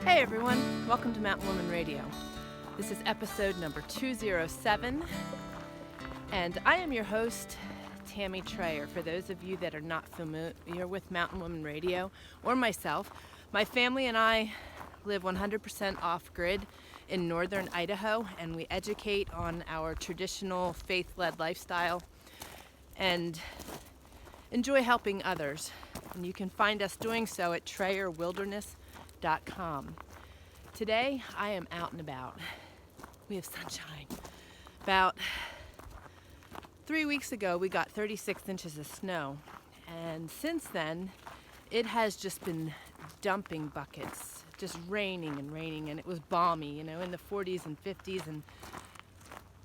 Hey everyone, welcome to Mountain Woman Radio. This is episode number 207, and I am your host, Tammy Trayer. For those of you that are not familiar with Mountain Woman Radio or myself, my family and I live 100% off-grid in northern Idaho, and we educate on our traditional faith-led lifestyle and enjoy helping others. And you can find us doing so at TrayerWilderness.com. Today I am out and about. We have sunshine. About 3 weeks ago we got 36 inches of snow, and since then it has just been dumping buckets, just raining, and it was balmy, in the 40s and 50s, and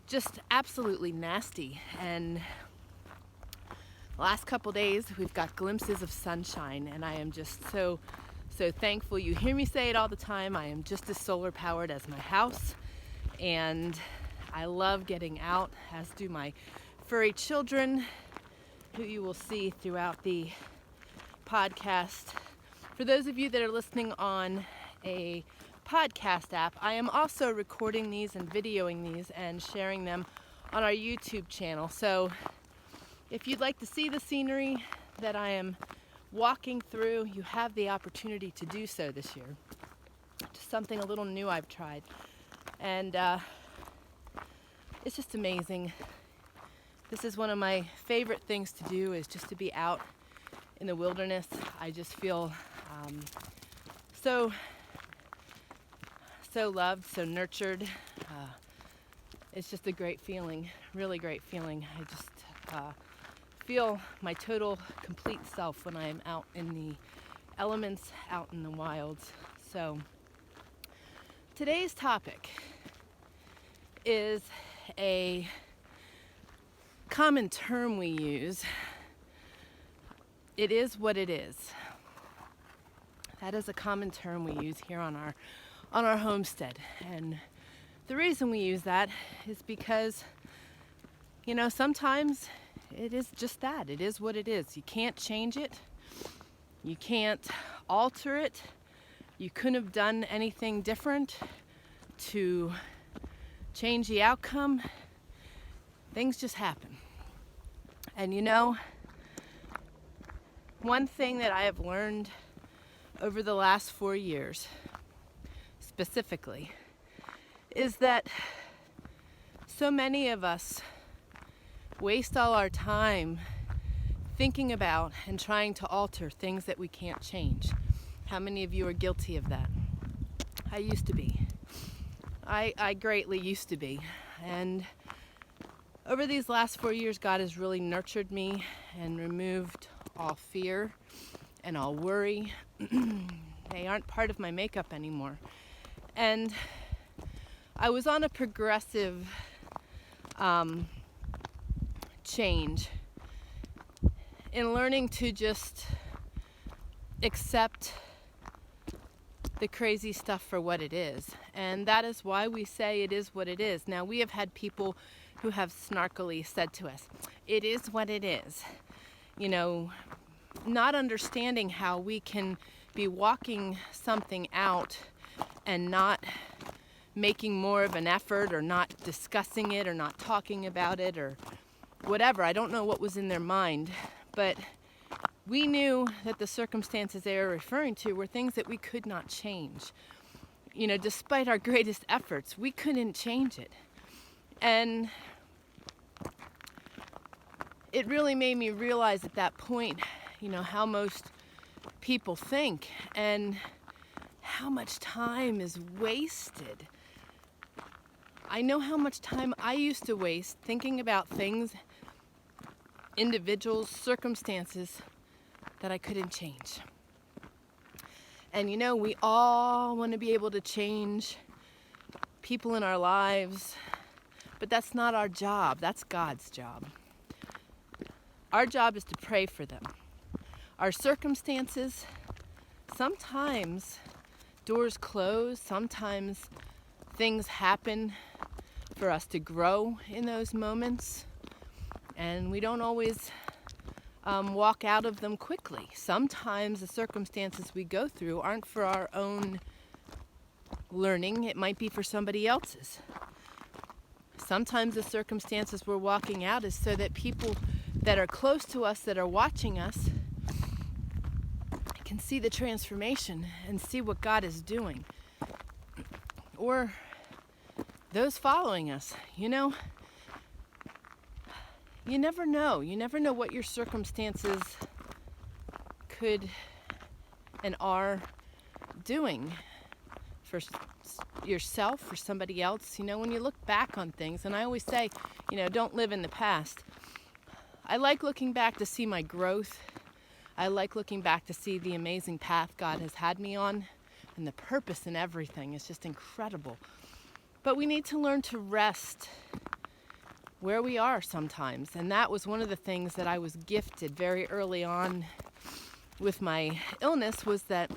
just absolutely nasty. And the last couple days we've got glimpses of sunshine, and I am just so thankful. You hear me say it all the time, I am just as solar powered as my house, and I love getting out, as do my furry children, who you will see throughout the podcast. For those of you that are listening on a podcast app, I am also recording these and videoing these and sharing them on our YouTube channel. So if you'd like to see the scenery that I am walking through, you have the opportunity to do so this year. Just something a little new I've tried, and it's just amazing. This is one of my favorite things to do, is just to be out in the wilderness. I just feel so loved, so nurtured. It's just a great feeling, really great feeling. I just feel my total, complete self when I am out in the elements, out in the wilds. So today's topic is a common term we use. It is what it is. That is a common term we use here on our homestead. And the reason we use that is because, sometimes it is just that. It is what it is. You can't change it. You can't alter it. You couldn't have done anything different to change the outcome. Things just happen. And one thing that I have learned over the last 4 years, specifically, is that so many of us waste all our time thinking about and trying to alter things that we can't change. How many of you are guilty of that? I used to be. I greatly used to be. And over these last 4 years, God has really nurtured me and removed all fear and all worry. They aren't part of my makeup anymore. And I was on a progressive change in learning to just accept the crazy stuff for what it is. And that is why we say it is what it is. Now, we have had people who have snarkily said to us, it is what it is. Not understanding how we can be walking something out and not making more of an effort, or not discussing it, or not talking about it, or whatever. I don't know what was in their mind, but we knew that the circumstances they were referring to were things that we could not change. Despite our greatest efforts, we couldn't change it. And it really made me realize at that point, how most people think and how much time is wasted. I know how much time I used to waste thinking about things, individuals, circumstances that I couldn't change. And we all want to be able to change people in our lives, but that's not our job. That's God's job. Our job is to pray for them. Our circumstances, sometimes doors close, sometimes things happen for us to grow in those moments, and we don't always walk out of them quickly. Sometimes the circumstances we go through aren't for our own learning. It might be for somebody else's. Sometimes the circumstances we're walking out is so that people that are close to us, that are watching us, can see the transformation and see what God is doing. Or those following us, you know. You never know. You never know what your circumstances could and are doing for yourself, for somebody else. You know, when you look back on things, and I always say, you know, don't live in the past. I like looking back to see my growth. I like looking back to see the amazing path God has had me on, and the purpose in everything is just incredible. But we need to learn to rest where we are sometimes, and that was one of the things that I was gifted very early on with my illness, was that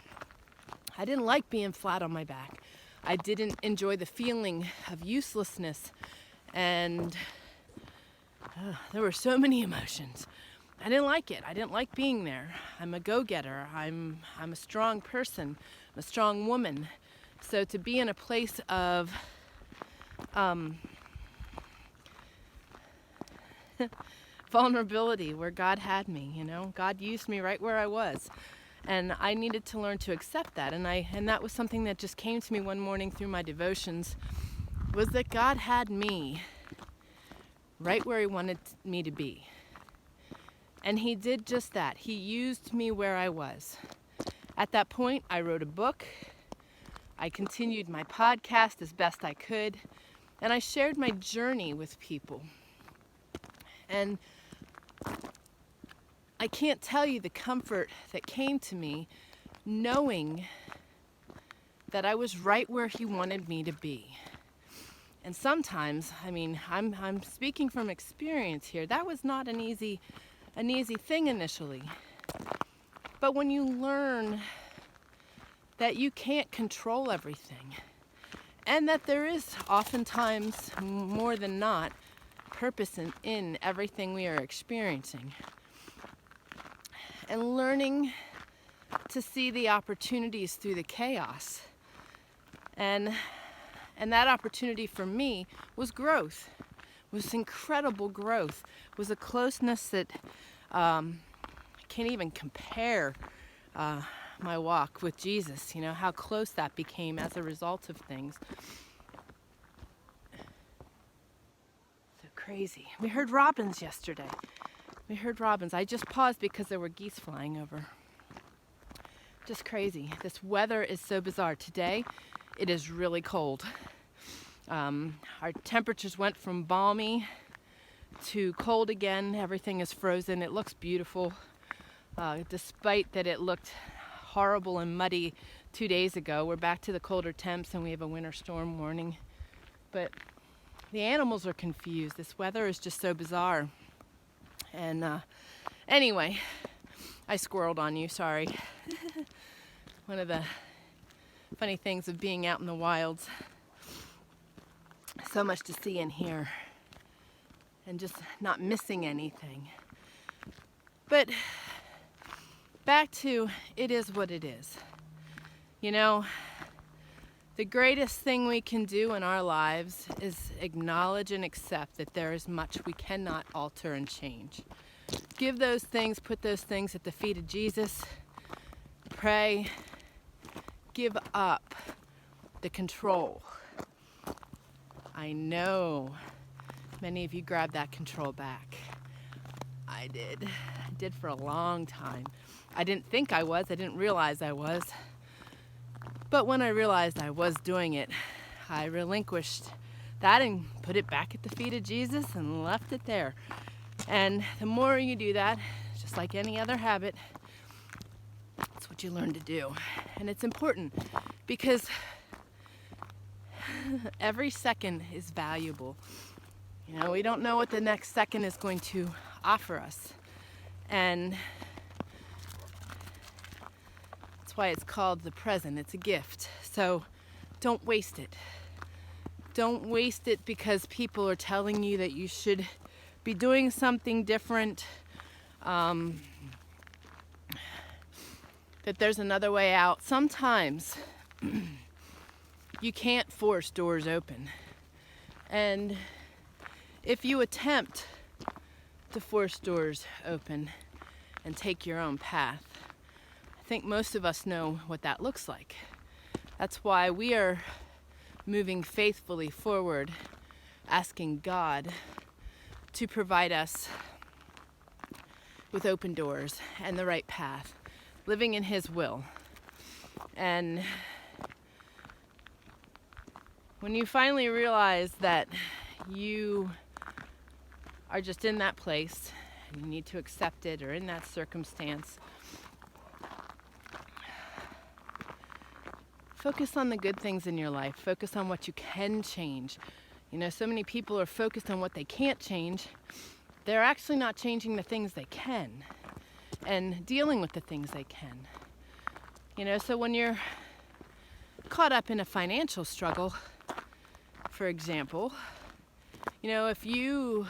I didn't like being flat on my back. I didn't enjoy the feeling of uselessness, and there were so many emotions. I didn't like it. I didn't like being there. I'm a go-getter. I'm a strong person. I'm a strong woman. So to be in a place of vulnerability where God had me, you know, God used me right where I was, and I needed to learn to accept that. And that was something that just came to me one morning through my devotions, was that God had me right where He wanted me to be. And He did just that. He used me where I was. At that point, I wrote a book. I continued my podcast as best I could. And I shared my journey with people. And I can't tell you the comfort that came to me knowing that I was right where He wanted me to be. And sometimes, I mean, I'm speaking from experience here. That was not an easy thing initially. But when you learn that you can't control everything, and that there is oftentimes, more than not, purpose in everything we are experiencing, and learning to see the opportunities through the chaos, and that opportunity for me was growth, was incredible growth, was a closeness that I can't even compare my walk with Jesus, you know, how close that became as a result of things. So crazy. We heard robins yesterday. I just paused because there were geese flying over. Just crazy. This weather is so bizarre. Today, it is really cold. Our temperatures went from balmy to cold again. Everything is frozen. It looks beautiful. Despite that it looked horrible and muddy 2 days ago, we're back to the colder temps and we have a winter storm warning. But the animals are confused. This weather is just so bizarre. And anyway, I squirreled on you, sorry. One of the funny things of being out in the wilds. So much to see and hear, and just not missing anything. But back to, it is what it is. You know, the greatest thing we can do in our lives is acknowledge and accept that there is much we cannot alter and change. Give those things, put those things at the feet of Jesus. Pray. Give up the control. I know many of you grabbed that control back. I did for a long time. I didn't think I was. I didn't realize I was. But when I realized I was doing it, I relinquished that and put it back at the feet of Jesus and left it there. And the more you do that, just like any other habit, it's what you learn to do. And it's important because every second is valuable. You know, we don't know what the next second is going to offer us. And that's why it's called the present. It's a gift. So don't waste it. Don't waste it because people are telling you that you should be doing something different, that there's another way out. Sometimes You can't force doors open. And if you attempt to force doors open and take your own path, I think most of us know what that looks like. That's why we are moving faithfully forward, asking God to provide us with open doors and the right path, living in His will. And when you finally realize that you are just in that place and you need to accept it, or in that circumstance, focus on the good things in your life. Focus on what you can change. You know, so many people are focused on what they can't change. They're actually not changing the things they can and dealing with the things they can. You know, so when you're caught up in a financial struggle, for example, you know, if you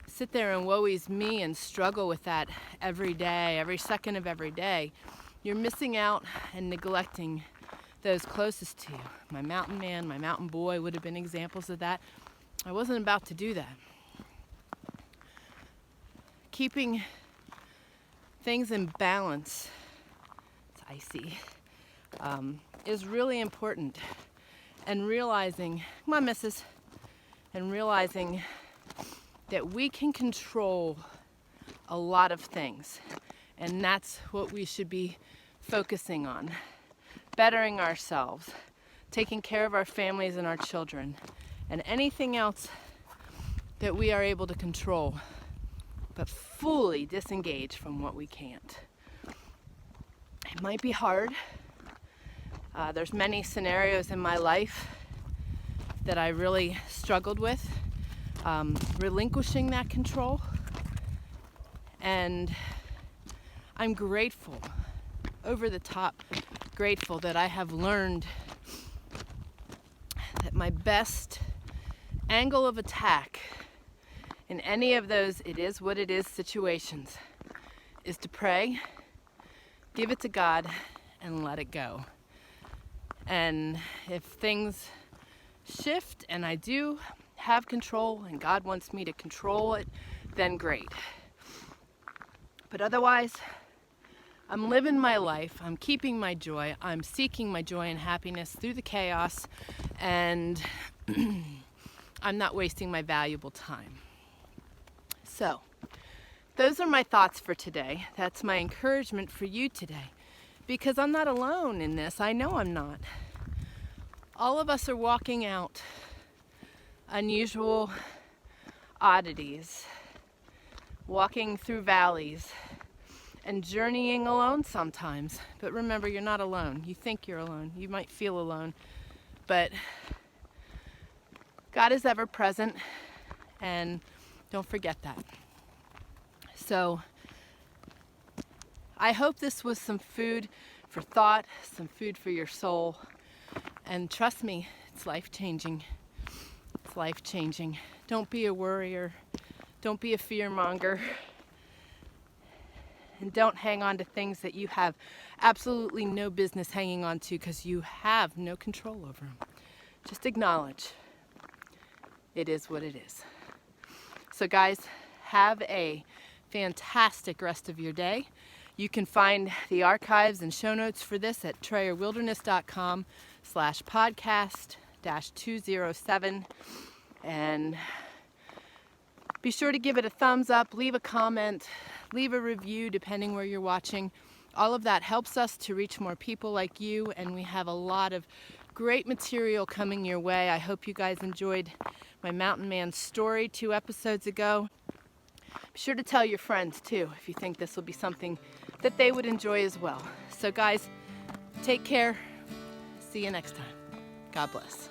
sit there and woe is me and struggle with that every day, every second of every day, you're missing out and neglecting those closest to you. My mountain man, my mountain boy would have been examples of that. I wasn't about to do that. Keeping things in balance, it's icy, is really important. And realizing, come on, missus, and realizing that we can control a lot of things. And that's what we should be focusing on. Bettering ourselves, taking care of our families and our children, and anything else that we are able to control, but fully disengage from what we can't. It might be hard. There's many scenarios in my life that I really struggled with, relinquishing that control. And I'm grateful, over the top grateful, that I have learned that my best angle of attack in any of those it is what it is situations is to pray, give it to God, and let it go. And if things shift and I do have control and God wants me to control it, then great. But otherwise, I'm living my life, I'm keeping my joy, I'm seeking my joy and happiness through the chaos, and I'm not wasting my valuable time. So, those are my thoughts for today. That's my encouragement for you today. Because I'm not alone in this. I know I'm not. All of us are walking out unusual oddities, walking through valleys, and journeying alone sometimes. But remember, you're not alone. You think you're alone. You might feel alone. But God is ever present, and don't forget that. So I hope this was some food for thought, some food for your soul. And trust me, it's life-changing. It's life-changing. Don't be a worrier. Don't be a fear-monger. And don't hang on to things that you have absolutely no business hanging on to, because you have no control over them. Just acknowledge it is what it is. So guys, have a fantastic rest of your day. You can find the archives and show notes for this at trayerwilderness.com/podcast-207. And be sure to give it a thumbs up, leave a comment, leave a review depending where you're watching. All of that helps us to reach more people like you, and we have a lot of great material coming your way. I hope you guys enjoyed my mountain man story 2 episodes ago. Be sure to tell your friends too if you think this will be something that they would enjoy as well. So guys, take care. See you next time. God bless.